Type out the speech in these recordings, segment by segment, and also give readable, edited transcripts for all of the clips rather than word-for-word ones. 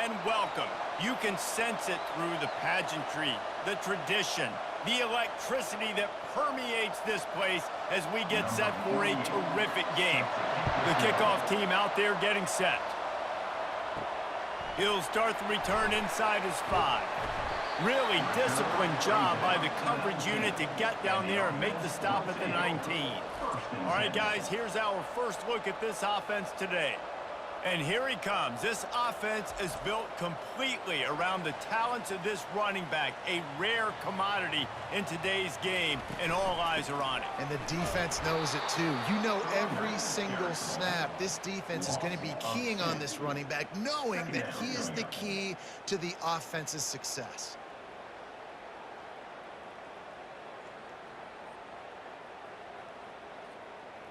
and welcome. You can sense it through the pageantry, the tradition, the electricity that permeates this place as we get set for a terrific game. The kickoff team out there getting set. He'll start the return inside his 5. Really disciplined job by the coverage unit to get down there and make the stop at the 19. All right, guys, here's our first look at this offense today. And here he comes. This offense is built completely around the talents of this running back, a rare commodity in today's game, and all eyes are on it. And the defense knows it too. You know every single snap, this defense is going to be keying on this running back, knowing that he is the key to the offense's success.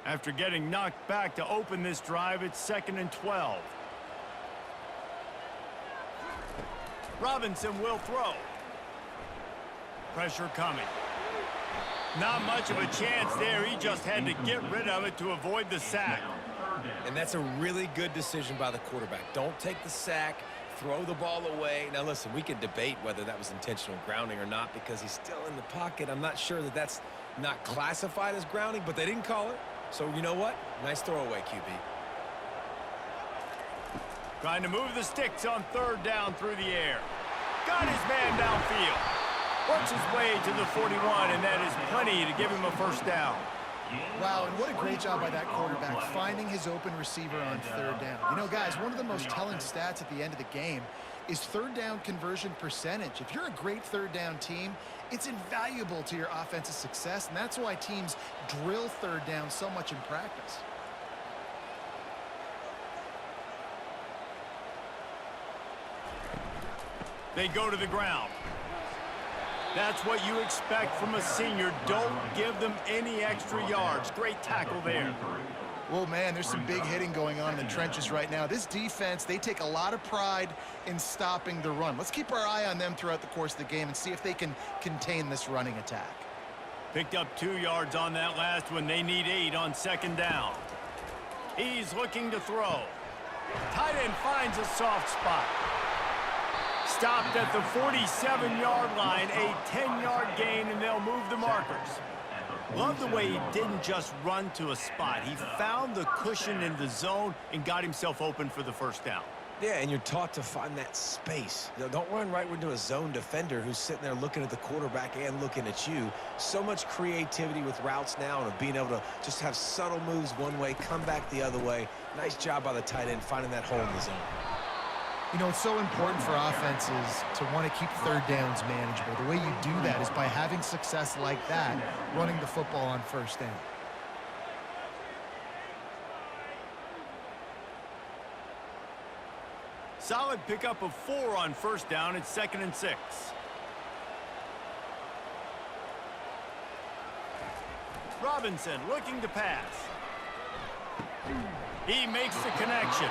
After getting knocked back to open this drive, it's 2nd and 12. Robinson will throw. Pressure coming. Not much of a chance there. He just had to get rid of it to avoid the sack. And that's a really good decision by the quarterback. Don't take the sack. Throw the ball away. Now, listen, we can debate whether that was intentional grounding or not because he's still in the pocket. I'm not sure that that's not classified as grounding, but they didn't call it. So, you know what? Nice throwaway, QB. Trying to move the sticks on 3rd down through the air. Got his man downfield. Works his way to the 41, and that is plenty to give him a first down. Wow, and what a great job by that quarterback, finding his open receiver on 3rd down. You know, guys, one of the most telling stats at the end of the game is 3rd down conversion percentage. If you're a great 3rd down team, it's invaluable to your offensive success, and that's why teams drill 3rd down so much in practice. They go to the ground. That's what you expect from a senior. Don't give them any extra yards. Great tackle there. Well, man, there's some big hitting going on in the trenches right now. This defense, they take a lot of pride in stopping the run. Let's keep our eye on them throughout the course of the game and see if they can contain this running attack. Picked up 2 yards on that last one. They need 8 on 2nd down. He's looking to throw. Tight end finds a soft spot. Stopped at the 47-yard line, a 10-yard gain, and they'll move the markers. Love the way he didn't just run to a spot. He found the cushion in the zone and got himself open for the first down. Yeah, and you're taught to find that space. You know, don't run right into a zone defender who's sitting there looking at the quarterback and looking at you. So much creativity with routes now and of being able to just have subtle moves one way, come back the other way. Nice job by the tight end finding that hole in the zone. You know, it's so important for offenses to want to keep 3rd downs manageable. The way you do that is by having success like that, running the football on 1st down. Solid pickup of 4 on 1st down. It's 2nd and 6. Robinson looking to pass. He makes the connection.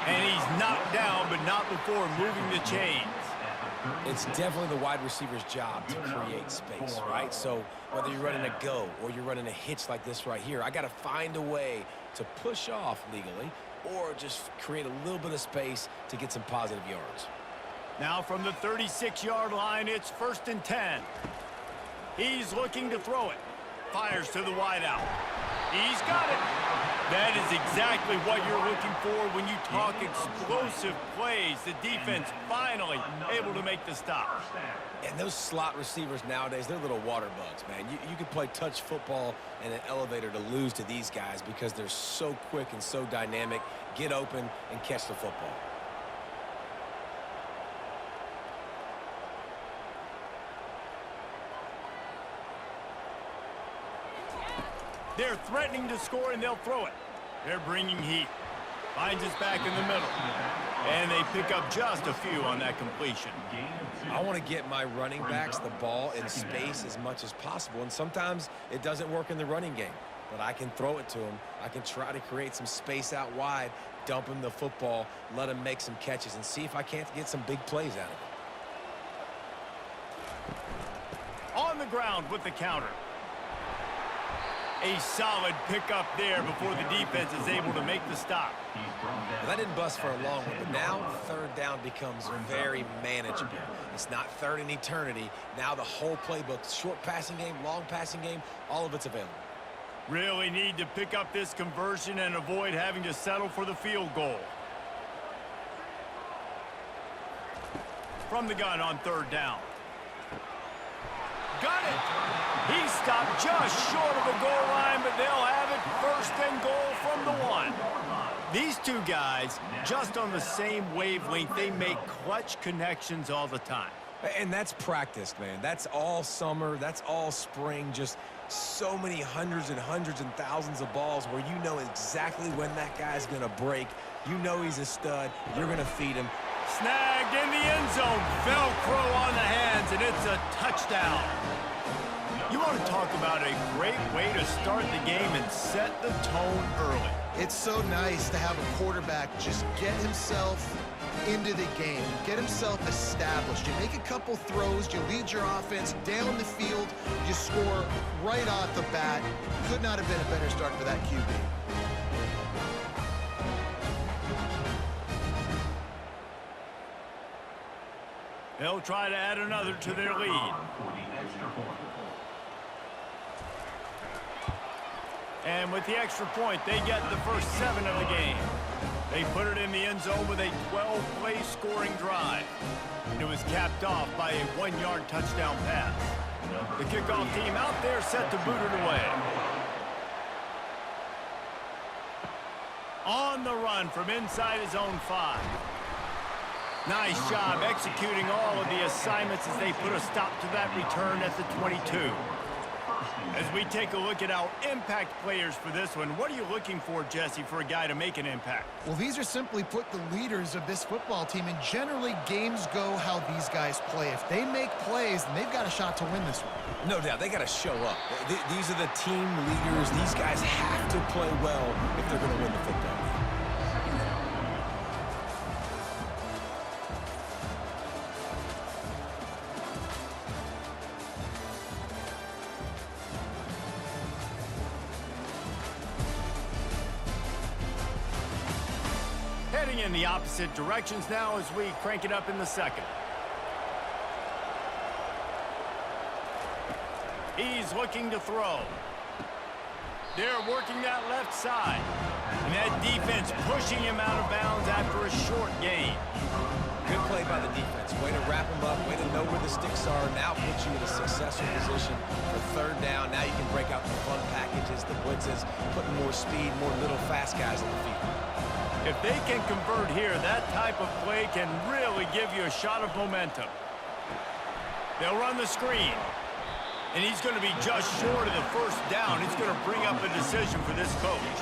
And he's knocked down, but not before moving the chains. It's definitely the wide receiver's job to create space, right? So whether you're running a go or you're running a hitch like this right here, I got to find a way to push off legally or just create a little bit of space to get some positive yards. Now from the 36-yard line, it's 1st and 10. He's looking to throw it. Fires to the wideout. He's got it. That is exactly what you're looking for when you talk explosive plays. The defense finally able to make the stop. And those slot receivers nowadays, they're little water bugs, man. You can play touch football in an elevator to lose to these guys because they're so quick and so dynamic. Get open and catch the football. They're threatening to score, and they'll throw it. They're bringing heat. Finds his back in the middle. And they pick up just a few on that completion. I want to get my running backs the ball in space as much as possible, and sometimes it doesn't work in the running game. But I can throw it to him. I can try to create some space out wide, dump him the football, let him make some catches, and see if I can't get some big plays out of it. On the ground with the counter. A solid pickup there before the defense is able to make the stop. Well, that didn't bust for a long one, but now third down becomes very manageable. It's not third in eternity. Now the whole playbook, short passing game, long passing game, all of it's available. Really need to pick up this conversion and avoid having to settle for the field goal. From the gun on third down. Got it! He stopped just short of the goal line, but they'll have it first and goal from the 1. These two guys, just on the same wavelength, they make clutch connections all the time. And that's practiced, man. That's all summer. That's all spring. Just so many hundreds and thousands of balls where you know exactly when that guy's going to break. You know he's a stud. You're going to feed him. Snagged in the end zone. Velcro on the hands, and it's a touchdown. You want to talk about a great way to start the game and set the tone early. It's so nice to have a quarterback just get himself into the game, get himself established. You make a couple throws, you lead your offense down the field, you score right off the bat. Could not have been a better start for that QB. They'll try to add another to their lead. And with the extra point, they get the first 7 of the game. They put it in the end zone with a 12-play scoring drive. It was capped off by a 1-yard touchdown pass. The kickoff team out there set to boot it away. On the run from inside his own 5. Nice job executing all of the assignments as they put a stop to that return at the 22. As we take a look at our impact players for this one, what are you looking for, Jesse, for a guy to make an impact? Well, these are simply put the leaders of this football team, and generally games go how these guys play. If they make plays, then they've got a shot to win this one. No doubt, they got to show up. These are the team leaders. These guys have to play well if they're going to win the football game. Heading in the opposite directions now as we crank it up in the second. He's looking to throw. They're working that left side. And that defense pushing him out of bounds after a short gain. Good play by the defense. Way to wrap him up. Way to know where the sticks are. Now puts you in a successful position for third down. Now you can break out the fun packages, the blitzes, putting more speed, more little fast guys on the field. If they can convert here, that type of play can really give you a shot of momentum. They'll run the screen. And he's going to be just short of the first down. It's going to bring up a decision for this coach.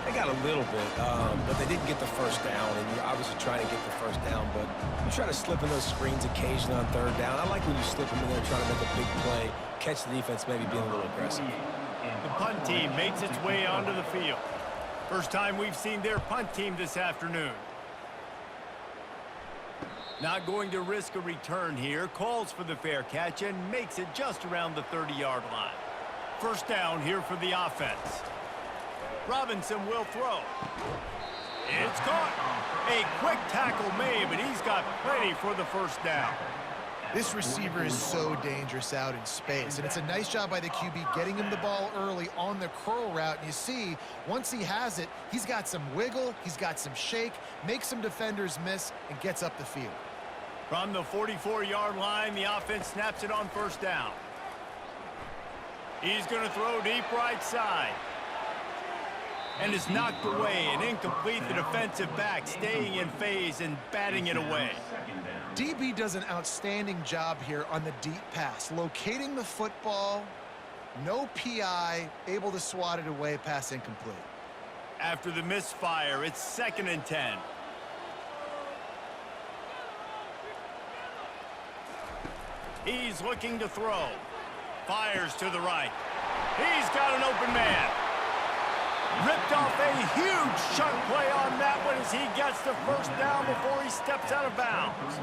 They got a little bit, but they didn't get the first down, and you're obviously trying to get the first down, but you try to slip in those screens occasionally on third down. I like when you slip them in there trying to make a big play, catch the defense maybe being a little aggressive. The punt team makes its way onto the field. First time we've seen their punt team this afternoon. Not going to risk a return here. Calls for the fair catch and makes it just around the 30-yard line. First down here for the offense. Robinson will throw. It's caught. A quick tackle made, but he's got plenty for the first down. This receiver is so dangerous out in space, and it's a nice job by the QB getting him the ball early on the curl route. And you see, once he has it, he's got some wiggle, he's got some shake, makes some defenders miss, and gets up the field. From the 44-yard line, the offense snaps it on first down. He's going to throw deep right side. And is knocked away and incomplete. The defensive back staying in phase and batting it away. DB does an outstanding job here on the deep pass, locating the football, no PI, able to swat it away, pass incomplete. After the misfire, it's 2nd and 10. He's looking to throw. Fires to the right. He's got an open man. Ripped off a huge chunk play on that one as he gets the first down before he steps out of bounds.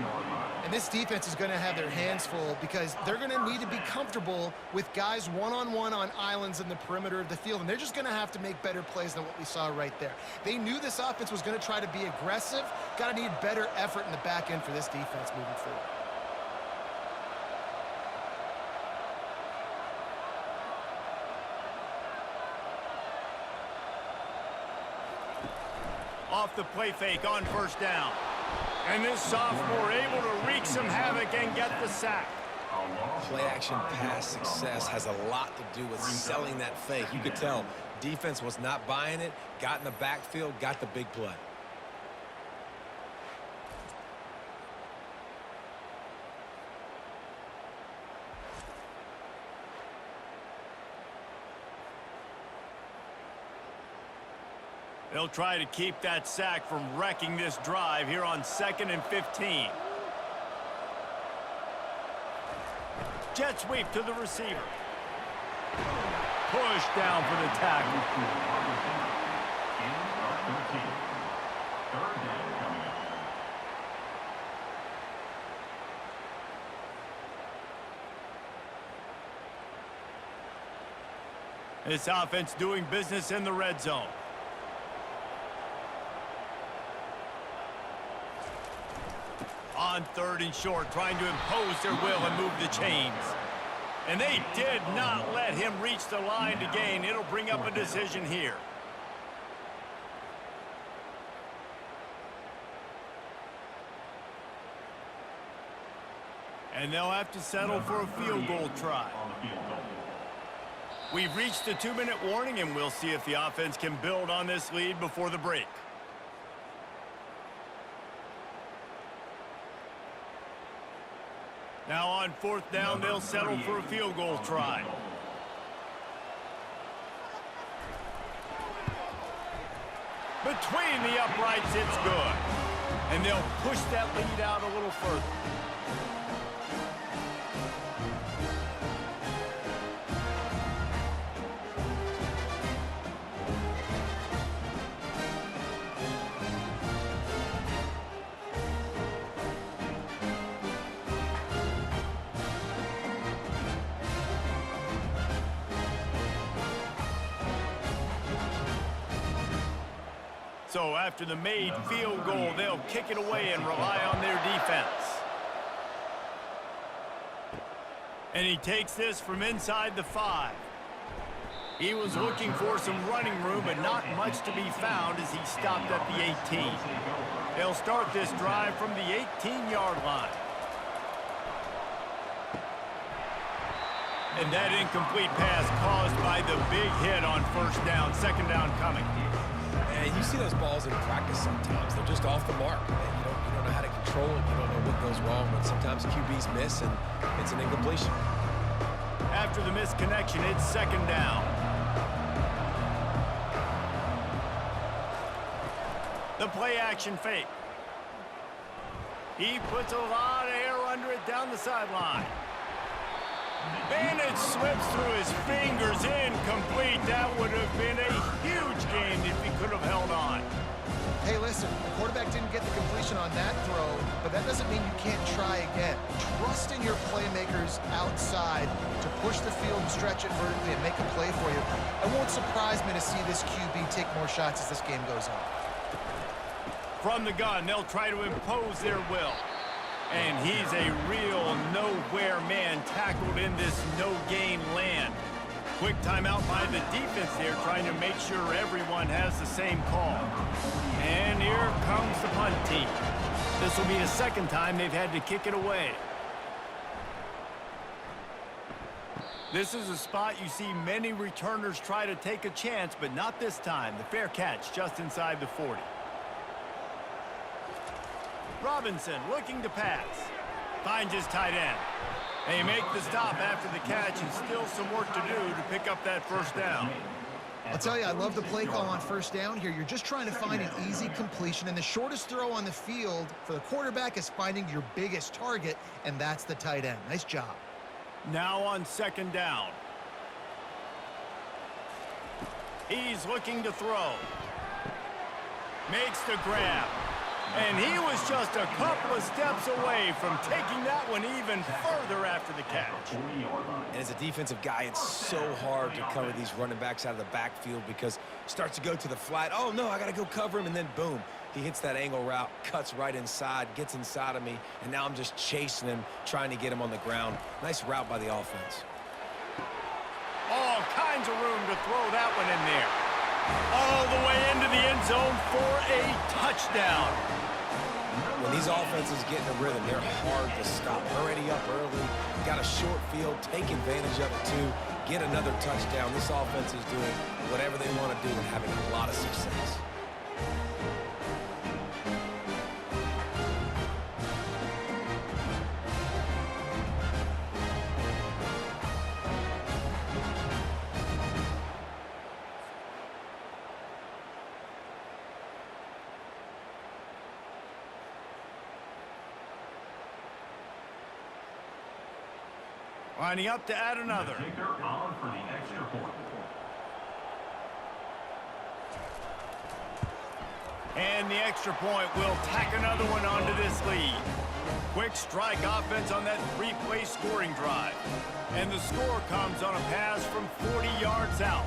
And this defense is going to have their hands full because they're going to need to be comfortable with guys one-on-one on islands in the perimeter of the field, and they're just going to have to make better plays than what we saw right there. They knew this offense was going to try to be aggressive. Got to need better effort in the back end for this defense moving forward. Off the play fake on first down. And this sophomore able to wreak some havoc and get the sack. Play-action pass success has a lot to do with selling that fake. You could tell defense was not buying it, got in the backfield, got the big play. They'll try to keep that sack from wrecking this drive here on 2nd and 15. Jet sweep to the receiver. Push down for the tackle. This offense doing business in the red zone. On 3rd and short, trying to impose their will and move the chains. And they did not let him reach the line to gain. It'll bring up a decision here. And they'll have to settle for a field goal try. We've reached the 2-minute warning, and we'll see if the offense can build on this lead before the break. Now on 4th down, they'll settle for a field goal try. Between the uprights, it's good. And they'll push that lead out a little further. So after the made field goal, they'll kick it away and rely on their defense. And he takes this from inside the 5. He was looking for some running room, but not much to be found as he stopped at the 18. They'll start this drive from the 18-yard line. And that incomplete pass caused by the big hit on 1st down, 2nd down coming. And you see those balls in practice sometimes. They're just off the mark. You don't know how to control it. You don't know what goes wrong. But sometimes QBs miss, and it's an incompletion. After the misconnection, it's 2nd down. The play-action fake. He puts a lot of air under it down the sideline. And it slips through his fingers, incomplete. That would have been a huge gain if he could have held on. Hey, listen, the quarterback didn't get the completion on that throw, but that doesn't mean you can't try again. Trust in your playmakers outside to push the field and stretch it vertically and make a play for you. It won't surprise me to see this QB take more shots as this game goes on. From the gun, they'll try to impose their will. And he's a real nowhere man tackled in this no-gain land. Quick timeout by the defense there, trying to make sure everyone has the same call. And here comes the punt team. This will be the 2nd time they've had to kick it away. This is a spot you see many returners try to take a chance, but not this time. The fair catch just inside the 40. Robinson looking to pass. Finds his tight end. They make the stop after the catch, and still some work to do to pick up that 1st down. I'll tell you, I love the play call on 1st down here. You're just trying to find an easy completion, and the shortest throw on the field for the quarterback is finding your biggest target, and that's the tight end. Nice job. Now on 2nd down. He's looking to throw. Makes the grab. And he was just a couple of steps away from taking that one even further after the catch. And as a defensive guy, it's so hard to cover these running backs out of the backfield because starts to go to the flat. Oh, no, I got to go cover him, and then boom. He hits that angle route, cuts right inside, gets inside of me, and now I'm just chasing him, trying to get him on the ground. Nice route by the offense. All kinds of room to throw that one in there. All the way into the end zone for a touchdown. When these offenses get in a rhythm, they're hard to stop. Already up early, got a short field, take advantage of it too, get another touchdown. This offense is doing whatever they want to do and having a lot of success. Lining up to add another. And the extra point will tack another one onto this lead. Quick strike offense on that three-play scoring drive. And the score comes on a pass from 40 yards out.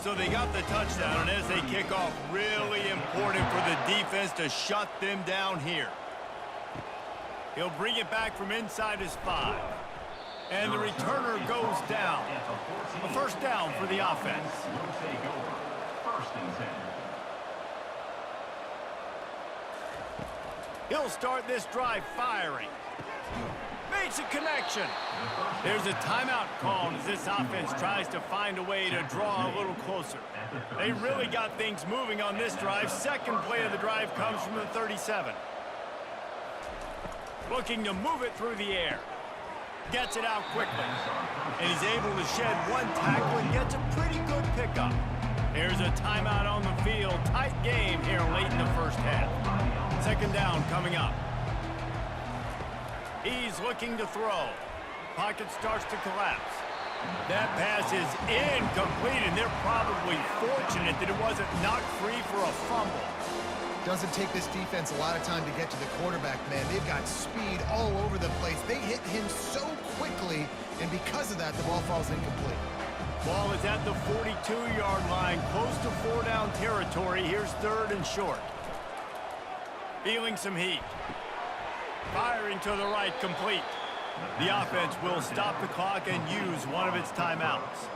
So they got the touchdown, and as they kick off, really important for the defense to shut them down here. He'll bring it back from inside his 5. And the returner goes down. A first down for the offense. He'll start this drive firing. Makes a connection. There's a timeout called as this offense tries to find a way to draw a little closer. They really got things moving on this drive. Second play of the drive comes from the 37. Looking to move it through the air. Gets it out quickly. And he's able to shed one tackle and gets a pretty good pickup. There's a timeout on the field. Tight game here late in the first half. Second down coming up. He's looking to throw. Pocket starts to collapse. That pass is incomplete, and they're probably fortunate that it wasn't knocked free for a fumble. Doesn't take this defense a lot of time to get to the quarterback, man. They've got speed all over the place. They hit him so quickly, and because of that, the ball falls incomplete. Ball is at the 42-yard line, close to 4-down territory. Here's third and short. Feeling some heat. Firing to the right, complete. The offense will stop the clock and use one of its timeouts.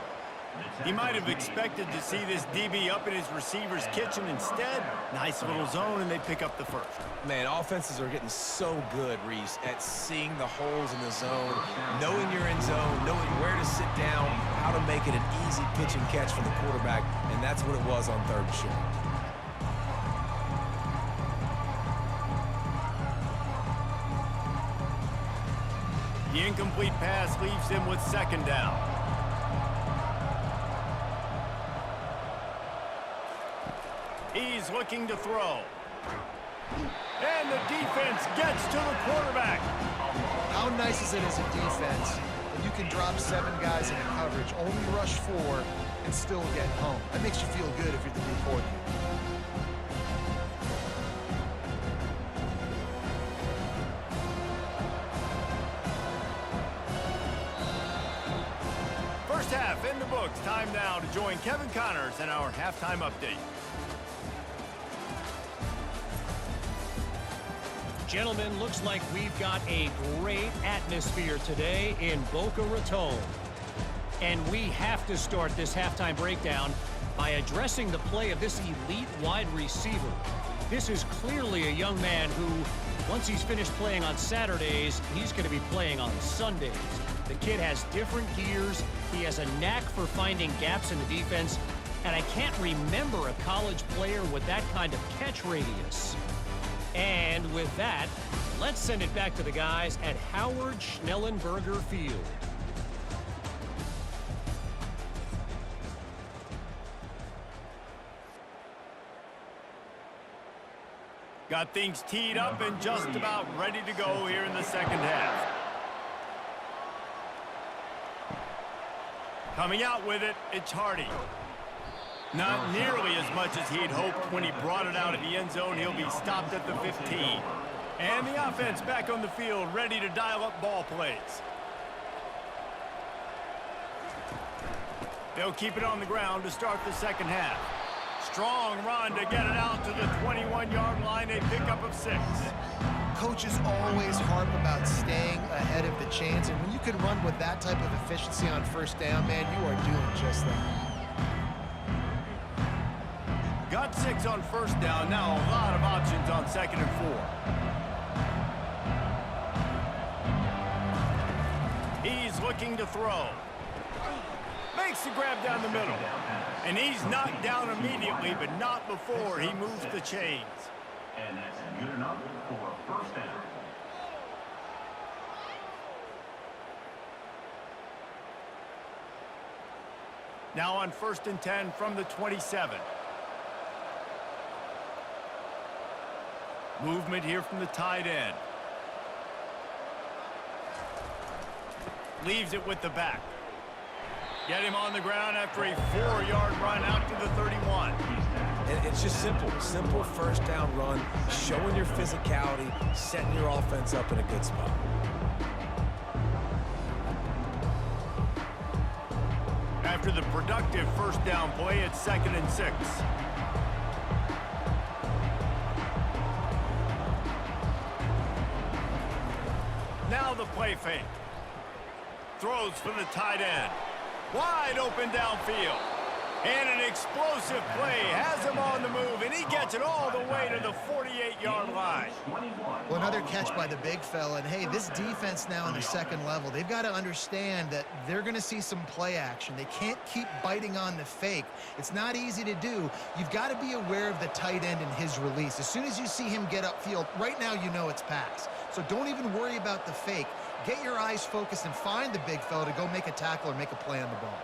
He might have expected to see this DB up in his receiver's kitchen. Instead, nice little zone, and they pick up the first. Man, offenses are getting so good, Reese, at seeing the holes in the zone, knowing you're in zone, knowing where to sit down, how to make it an easy pitch and catch for the quarterback, and that's what it was on third and short. The incomplete pass leaves him with second down. He's looking to throw. And the defense gets to the quarterback. How nice is it as a defense when you can drop 7 guys in coverage, only rush 4, and still get home? That makes you feel good if you're the D coordinator. First half in the books. Time now to join Kevin Connors in our halftime update. Gentlemen, looks like we've got a great atmosphere today in Boca Raton. And we have to start this halftime breakdown by addressing the play of this elite wide receiver. This is clearly a young man who, once he's finished playing on Saturdays, he's going to be playing on Sundays. The kid has different gears. He has a knack for finding gaps in the defense. And I can't remember a college player with that kind of catch radius. And with that, let's send it back to the guys at Howard Schnellenberger Field. Got things teed up and just about ready to go here in the second half. Coming out with it, it's Hardy. Not nearly as much as he'd hoped when he brought it out of the end zone. He'll be stopped at the 15. And the offense back on the field, ready to dial up ball plays. They'll keep it on the ground to start the second half. Strong run to get it out to the 21-yard line, a pickup of 6. Coaches always harp about staying ahead of the chains, and when you can run with that type of efficiency on first down, man, you are doing just that. Got 6 on first down. Now a lot of options on 2nd and 4. He's looking to throw. Makes the grab down the middle. And he's knocked down immediately, but not before he moves the chains. And that's good enough for first down. Now on 1st and 10 from the 27. Movement here from the tight end. Leaves it with the back. Get him on the ground after a 4-yard run out to the 31. And it's just simple. Simple first down run, showing your physicality, setting your offense up in a good spot. After the productive first down play, it's 2nd and 6. Now the play fake. Throws for the tight end. Wide open downfield. And an explosive play has him on the move, and he gets it all the way to the 48-yard line. Well, another catch by the big fella. And, hey, this defense now in the second level, they've got to understand that they're going to see some play action. They can't keep biting on the fake. It's not easy to do. You've got to be aware of the tight end and his release. As soon as you see him get upfield, right now you know it's pass. So don't even worry about the fake. Get your eyes focused and find the big fella to go make a tackle or make a play on the ball.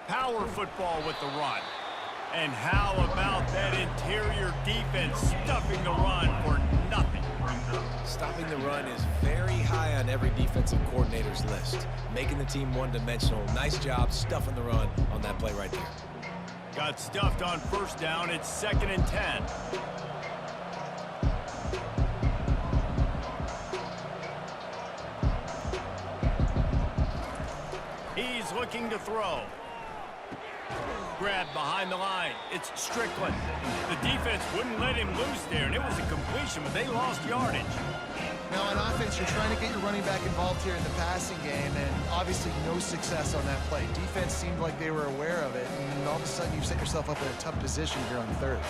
Power football with the run. And how about that interior defense stuffing the run for nothing? Stopping the run is very high on every defensive coordinator's list. Making the team one-dimensional. Nice job stuffing the run on that play right there. Got stuffed on first down. It's 2nd and 10. He's looking to throw. Grab behind the line. It's Strickland. The defense wouldn't let him loose there, and it was a completion, but they lost yardage. Now, on offense, you're trying to get your running back involved here in the passing game, and obviously no success on that play. Defense seemed like they were aware of it, and all of a sudden you set yourself up in a tough position here on 3rd.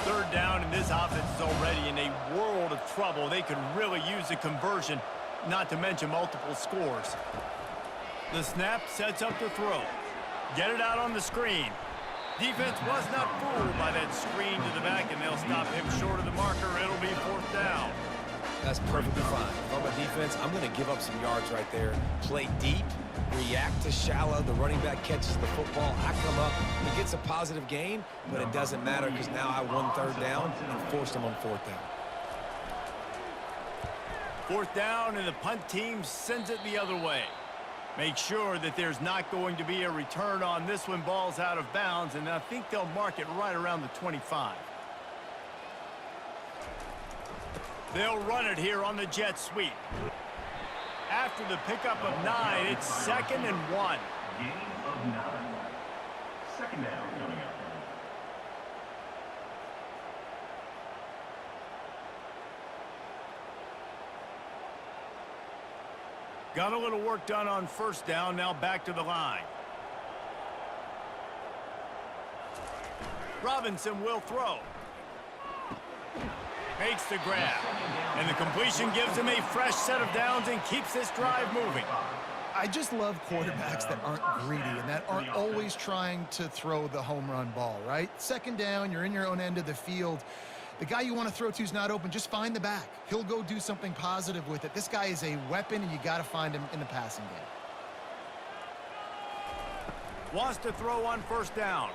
3rd down, and this offense is already in a world of trouble. They could really use a conversion, not to mention multiple scores. The snap sets up the throw. Get it out on the screen. Defense was not fooled by that screen to the back, and they'll stop him short of the marker. It'll be 4th down. That's perfectly fine. If I'm a defense, I'm going to give up some yards right there. Play deep, react to shallow. The running back catches the football. I come up. He gets a positive gain, but it doesn't matter because now I won 3rd down and forced him on 4th down. 4th down, and the punt team sends it the other way. Make sure that there's not going to be a return on this when ball's out of bounds, and I think they'll mark it right around the 25. They'll run it here on the jet sweep. After the pickup of 9, it's 2nd and 1. Gain of 9. 2nd down coming up. Got a little work done on first down, now back to the line. Robinson will throw. Makes the grab. And the completion gives him a fresh set of downs and keeps this drive moving. I just love quarterbacks that aren't greedy and that aren't always trying to throw the home run ball, right? 2nd down, you're in your own end of the field. The guy you want to throw to is not open. Just find the back. He'll go do something positive with it. This guy is a weapon, and you got to find him in the passing game. Wants to throw on first down.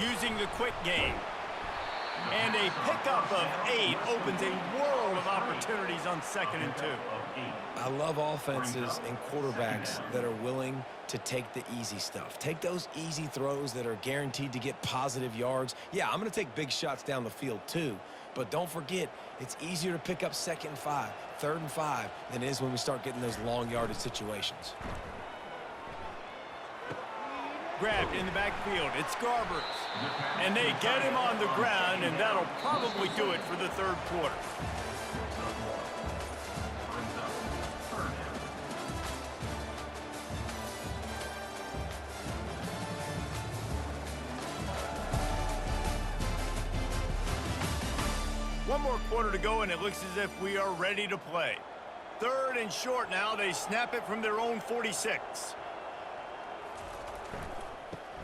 Using the quick game. And a pickup of 8 opens a world of opportunities on 2nd and 2. I love offenses and quarterbacks that are willing to take the easy stuff. Take those easy throws that are guaranteed to get positive yards. Yeah, I'm going to take big shots down the field too, but don't forget, it's easier to pick up 2nd and 5, 3rd and 5 than it is when we start getting those long yardage situations. Grabbed in the backfield. It's Garbers. And they get him on the ground, and that'll probably do it for the 3rd quarter. One more quarter to go, and it looks as if we are ready to play. 3rd and short now. They snap it from their own 46.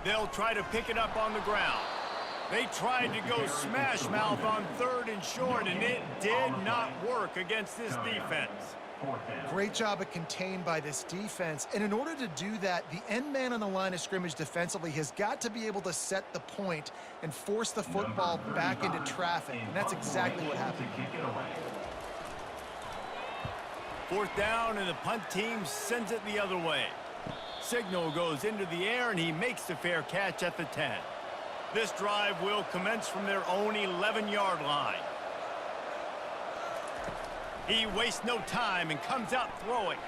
They'll try to pick it up on the ground. They tried to go smash mouth on 3rd and short, and it did not work against this defense. Great job of contained by this defense. And in order to do that, the end man on the line of scrimmage defensively has got to be able to set the point and force the football back into traffic. And that's exactly what happened. 4th down, and the punt team sends it the other way. Signal goes into the air, and he makes the fair catch at the 10. This drive will commence from their own 11-yard line. He wastes no time and comes out throwing.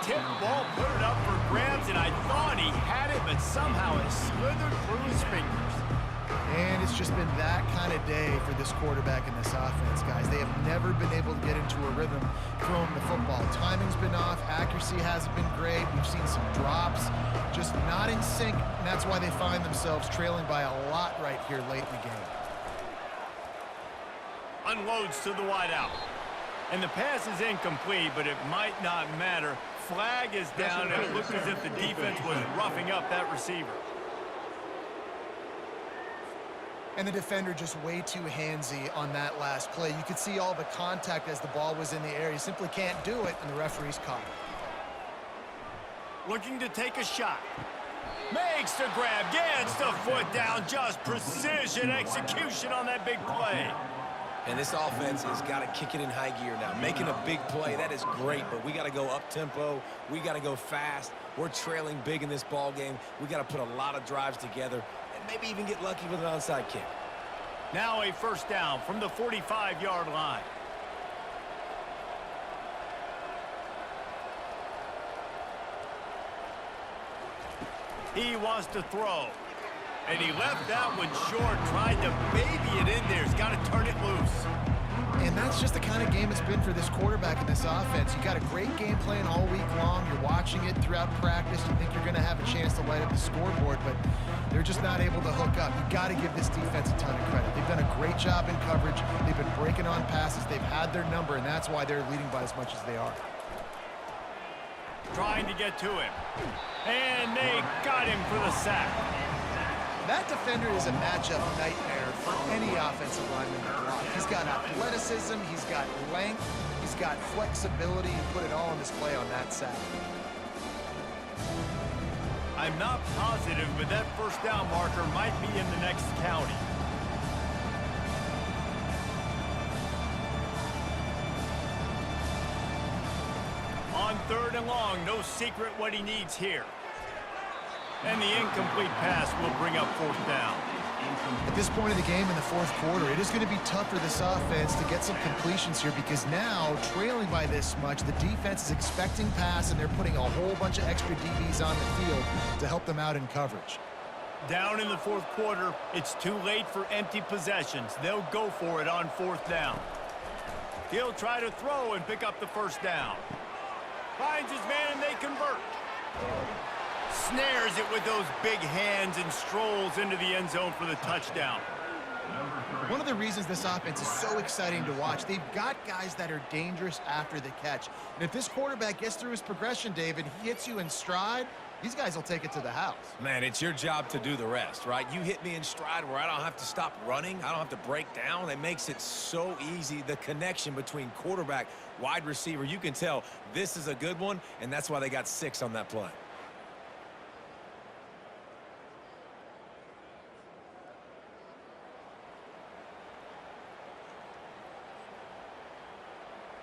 Tip ball, put it up for grabs, and I thought he had it, but somehow it slithered through his fingers. And it's just been that kind of day for this quarterback in this offense, guys. They have never been able to get into a rhythm throwing the football. Timing's been off. Accuracy hasn't been great. We've seen some drops, just not in sync, and that's why they find themselves trailing by a lot right here late in the game. Unloads to the wideout. And the pass is incomplete, but it might not matter. Flag is down, and it looks as if the defense was roughing up that receiver. And the defender just way too handsy on that last play. You could see all the contact as the ball was in the air. You simply can't do it, and the referee's caught it. Looking to take a shot. Makes the grab, gets the foot down, just precision execution on that big play. And this offense has got to kick it in high gear now. Making a big play, that is great, but we got to go up-tempo. We got to go fast. We're trailing big in this ball game. We got to put a lot of drives together and maybe even get lucky with an onside kick. Now a 1st down from the 45-yard line. He wants to throw. And he left that one short, tried to baby it in there. He's got to turn it loose. And that's just the kind of game it's been for this quarterback in this offense. You got a great game plan all week long. You're watching it throughout practice. You think you're going to have a chance to light up the scoreboard, but they're just not able to hook up. You got to give this defense a ton of credit. They've done a great job in coverage. They've been breaking on passes. They've had their number, and that's why they're leading by as much as they are. Trying to get to him. And they got him for the sack. That defender is a matchup nightmare for any offensive lineman to block. He's got athleticism, he's got length, he's got flexibility. You put it all on display on that sack. I'm not positive, but that 1st down marker might be in the next county. On 3rd and long, no secret what he needs here. And the incomplete pass will bring up 4th down. At this point of the game in the 4th quarter, it is going to be tough for this offense to get some completions here because now, trailing by this much, the defense is expecting pass, and they're putting a whole bunch of extra DBs on the field to help them out in coverage. Down in the 4th quarter, it's too late for empty possessions. They'll go for it on 4th down. He'll try to throw and pick up the 1st down. Finds his man, and they convert. Snares it with those big hands and strolls into the end zone for the touchdown. One of the reasons this offense is so exciting to watch, they've got guys that are dangerous after the catch. And if this quarterback gets through his progression, David, he hits you in stride, these guys will take it to the house. Man, it's your job to do the rest, right? You hit me in stride where I don't have to stop running. I don't have to break down. It makes it so easy. The connection between quarterback, wide receiver, you can tell this is a good one, and that's why they got 6 on that play.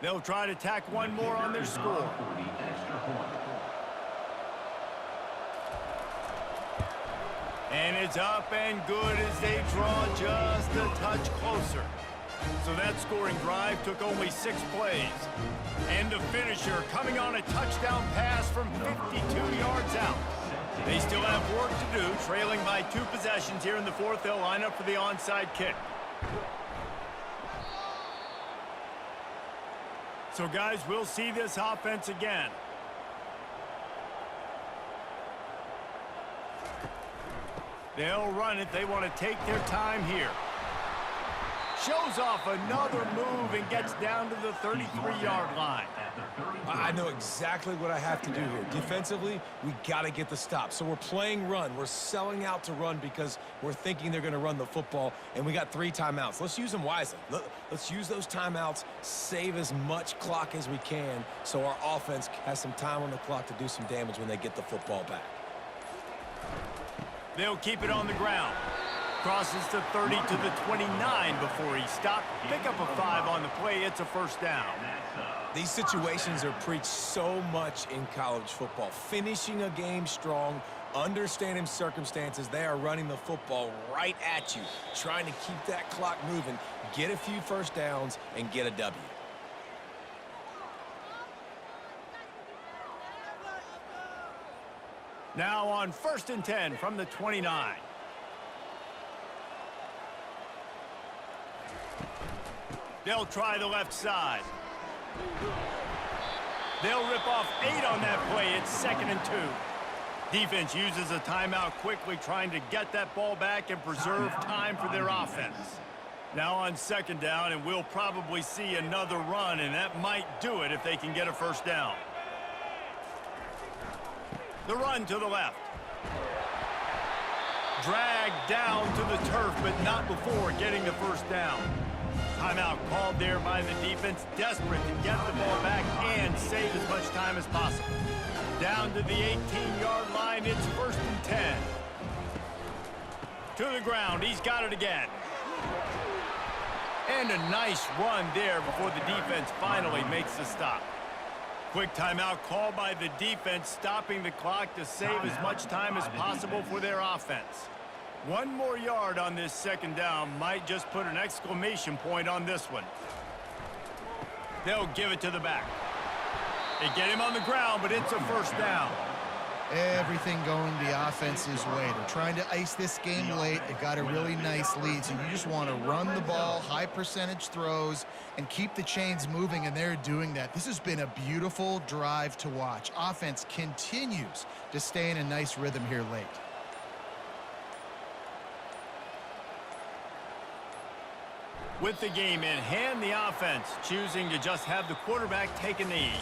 They'll try to tack one more on their score. For the extra point. And it's up and good as they draw just a touch closer. So that scoring drive took only 6 plays. And the finisher coming on a touchdown pass from 52 yards out. They still have work to do, trailing by 2 possessions here in the 4th. They'll line up for the onside kick. So, guys, we'll see this offense again. They'll run it. They want to take their time here. Shows off another move and gets down to the 33-yard line. I know exactly what I have to do here. Defensively, we got to get the stop. So we're playing run. We're selling out to run because we're thinking they're going to run the football, and we got 3 timeouts. Let's use them wisely. Let's use those timeouts, save as much clock as we can so our offense has some time on the clock to do some damage when they get the football back. They'll keep it on the ground. Crosses to 30 to the 29 before he stopped. Pick up a 5 on the play. It's a first down. These situations are preached so much in college football. Finishing a game strong, understanding circumstances. They are running the football right at you, trying to keep that clock moving, get a few first downs, and get a W. Now on 1st and 10 from the 29. They'll try the left side. They'll rip off 8 on that play. It's 2nd and 2. Defense uses a timeout quickly, trying to get that ball back and preserve time for their offense. Now on 2nd down, and we'll probably see another run, and that might do it if they can get a first down. The run to the left. Dragged down to the turf, but not before getting the first down. Timeout called there by the defense, desperate to get the ball back and save as much time as possible. Down to the 18-yard line, it's 1st and 10. To the ground, he's got it again. And a nice run there before the defense finally makes the stop. Quick timeout called by the defense, stopping the clock to save as much time as possible for their offense. 1 more yard on this 2nd down might just put an exclamation point on this one. They'll give it to the back. They get him on the ground, but it's a first down. Everything going the offense's way. They're trying to ice this game late. They got a really nice lead, so you just want to run the ball, high percentage throws, and keep the chains moving, and they're doing that. This has been a beautiful drive to watch. Offense continues to stay in a nice rhythm here late. With the game in hand, the offense choosing to just have the quarterback take a knee.